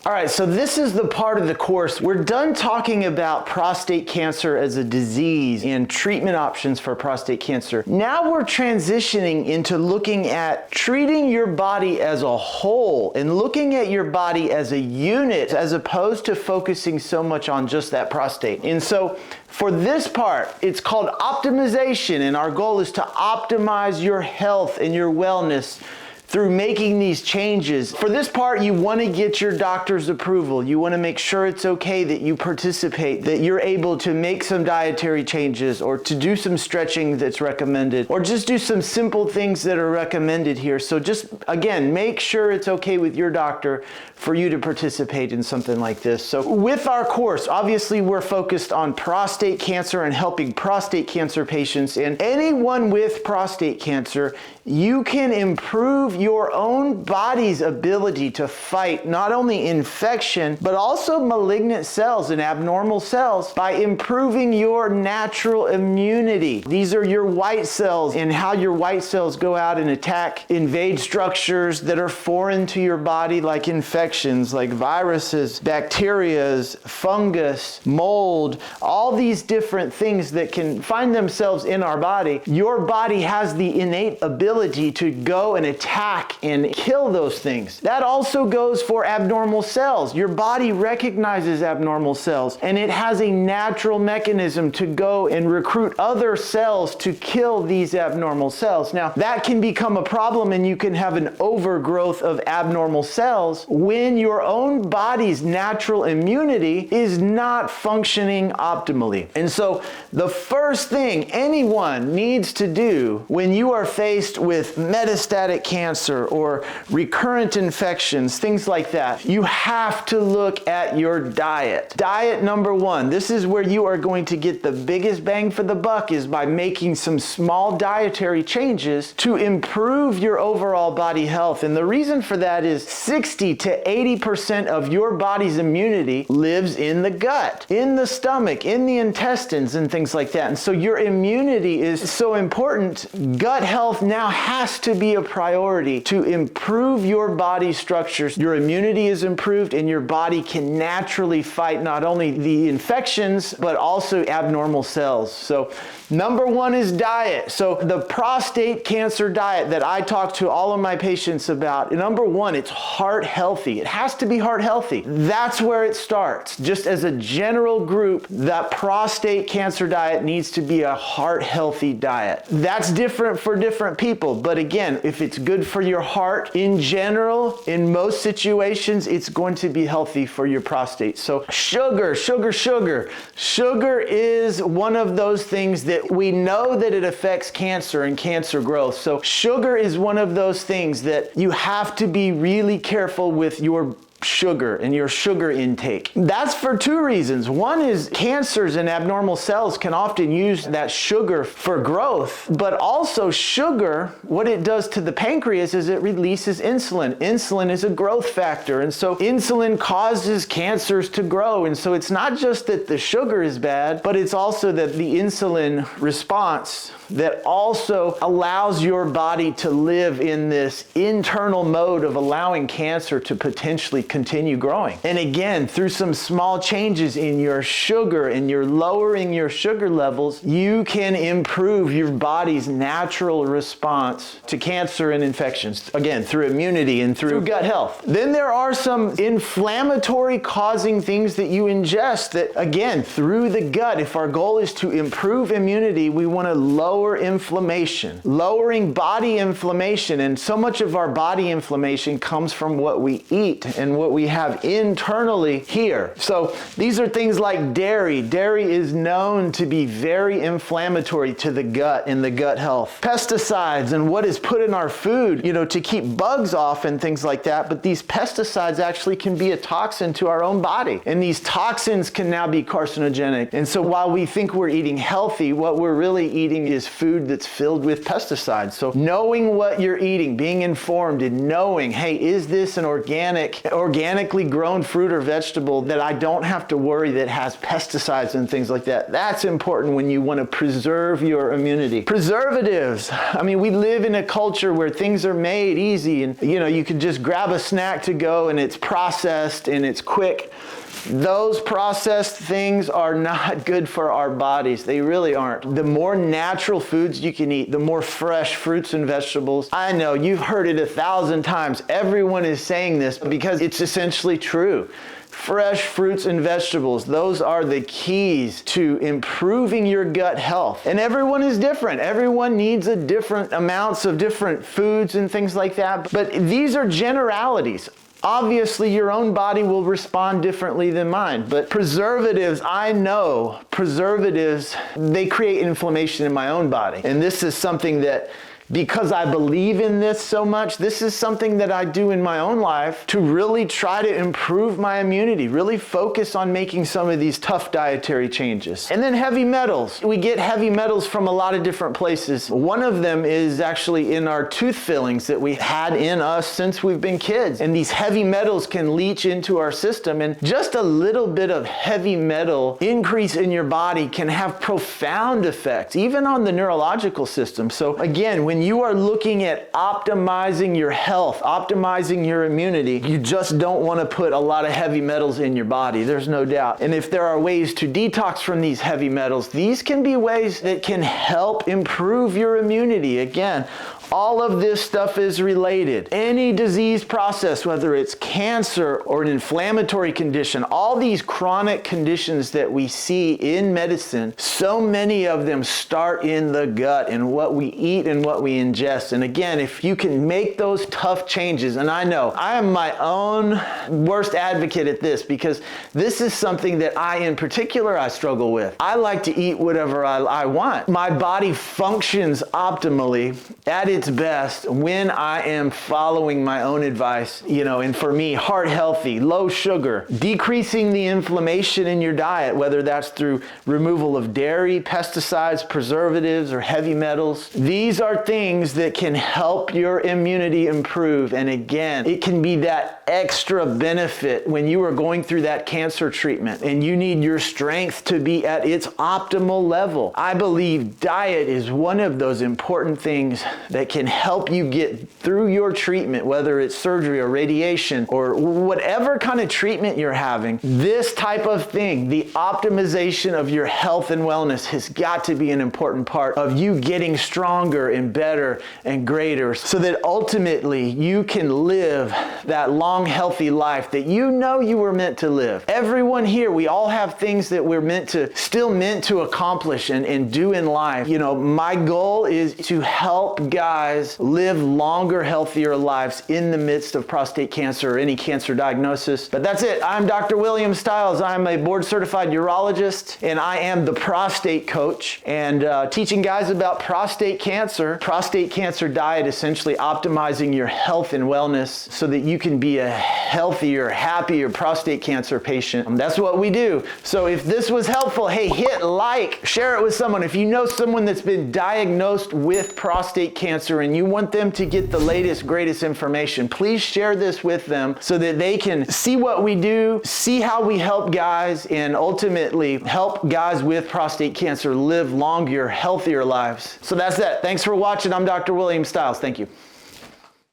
All right, so this is the part of the course. We're done talking about prostate cancer as a disease and treatment options for prostate cancer. Now we're transitioning into looking at treating your body as a whole and looking at your body as a unit as opposed to focusing so much on just that prostate. And so for this part, it's called optimization, and our goal is to optimize your health and your wellness through making these changes. For this part, you want to get your doctor's approval. You want to make sure it's okay that you participate, that you're able to make some dietary changes or to do some stretching that's recommended, or just do some simple things that are recommended here. So just, again, make sure it's okay with your doctor for you to participate in something like this. So with our course, obviously we're focused on prostate cancer and helping prostate cancer patients. And anyone with prostate cancer, you can improve your own body's ability to fight not only infection, but also malignant cells and abnormal cells by improving your natural immunity. These are your white cells and how your white cells go out and invade structures that are foreign to your body, like infections, like viruses, bacteria, fungus, mold, all these different things that can find themselves in our body. Your body has the innate ability to go and attack and kill those things. That also goes for abnormal cells. Your body recognizes abnormal cells, and it has a natural mechanism to go and recruit other cells to kill these abnormal cells. Now, that can become a problem, and you can have an overgrowth of abnormal cells when your own body's natural immunity is not functioning optimally. And so the first thing anyone needs to do when you are faced with metastatic cancer or recurrent infections, things like that, you have to look at your diet. Diet number one, this is where you are going to get the biggest bang for the buck, is by making some small dietary changes to improve your overall body health. And the reason for that is 60 to 80% of your body's immunity lives in the gut, in the stomach, in the intestines, and things like that. And so your immunity is so important. Gut health now has to be a priority to improve your body structures. Your immunity is improved and your body can naturally fight not only the infections, but also abnormal cells. So number one is diet. So the prostate cancer diet that I talk to all of my patients about, number one, it's heart healthy. It has to be heart healthy. That's where it starts. Just as a general group, that prostate cancer diet needs to be a heart healthy diet. That's different for different people. But again, if it's good for your heart in general, in most situations, it's going to be healthy for your prostate. So sugar is one of those things that we know that it affects cancer and cancer growth. So sugar is one of those things that you have to be really careful with your sugar and your sugar intake. That's for two reasons. One is cancers and abnormal cells can often use that sugar for growth, but also sugar, what it does to the pancreas is it releases insulin. Insulin is a growth factor, and so insulin causes cancers to grow. And so it's not just that the sugar is bad, but it's also that the insulin response that also allows your body to live in this internal mode of allowing cancer to potentially continue growing. And again, through some small changes in your sugar and you're lowering your sugar levels, you can improve your body's natural response to cancer and infections. Again, through immunity and through gut health. Then there are some inflammatory causing things that you ingest that, again, through the gut, if our goal is to improve immunity, we want to lower inflammation, lowering body inflammation. And so much of our body inflammation comes from what we eat and what we have internally here. So these are things like dairy. Dairy is known to be very inflammatory to the gut and the gut health. Pesticides and what is put in our food, to keep bugs off and things like that. But these pesticides actually can be a toxin to our own body. And these toxins can now be carcinogenic. And so while we think we're eating healthy, what we're really eating is food that's filled with pesticides. So knowing what you're eating, being informed and knowing, hey, is this an organically grown fruit or vegetable that I don't have to worry that has pesticides and things like that? That's important when you want to preserve your immunity. Preservatives. I mean, we live in a culture where things are made easy and, you could just grab a snack to go and it's processed and it's quick. Those processed things are not good for our bodies. They really aren't. The more natural foods you can eat, the more fresh fruits and vegetables. I know you've heard it 1,000 times. Everyone is saying this because it's essentially true. Fresh fruits and vegetables, those are the keys to improving your gut health. And everyone is different. Everyone needs a different amounts of different foods and things like that. But these are generalities. Obviously, your own body will respond differently than mine, but preservatives, I know preservatives, they create inflammation in my own body. And this is something that, because I believe in this so much, this is something that I do in my own life to really try to improve my immunity, really focus on making some of these tough dietary changes. And then heavy metals. We get heavy metals from a lot of different places. One of them is actually in our tooth fillings that we had in us since we've been kids. And these heavy metals can leach into our system, and just a little bit of heavy metal increase in your body can have profound effects, even on the neurological system. So again, when you are looking at optimizing your health, optimizing your immunity, you just don't want to put a lot of heavy metals in your body. There's no doubt. And if there are ways to detox from these heavy metals, these can be ways that can help improve your immunity. Again, all of this stuff is related. Any disease process, whether it's cancer or an inflammatory condition, all these chronic conditions that we see in medicine, so many of them start in the gut and what we eat and what we ingest. And again, if you can make those tough changes, and I know I am my own worst advocate at this because this is something that in particular, I struggle with. I like to eat whatever I want. My body functions optimally at its best when I am following my own advice, and for me, heart healthy, low sugar, decreasing the inflammation in your diet, whether that's through removal of dairy, pesticides, preservatives, or heavy metals. These are things that can help your immunity improve. And again, it can be that extra benefit when you are going through that cancer treatment and you need your strength to be at its optimal level. I believe diet is one of those important things that can help you get through your treatment, whether it's surgery or radiation or whatever kind of treatment you're having. This type of thing, the optimization of your health and wellness, has got to be an important part of you getting stronger and better and greater so that ultimately you can live that long, healthy life that you were meant to live. Everyone here, we all have things that we're still meant to accomplish and do in life. My goal is to help guys live longer, healthier lives in the midst of prostate cancer or any cancer diagnosis. But that's it. I'm Dr. William Stiles. I'm a board-certified urologist, and I am the prostate coach and teaching guys about prostate cancer diet, essentially optimizing your health and wellness so that you can be a healthier, happier prostate cancer patient. That's what we do. So if this was helpful, hey, hit like, share it with someone. If you know someone that's been diagnosed with prostate cancer and you want them to get the latest, greatest information, please share this with them so that they can see what we do, see how we help guys, and ultimately help guys with prostate cancer live longer, healthier lives. So that's that. Thanks for watching. I'm Dr. William Stiles. Thank you.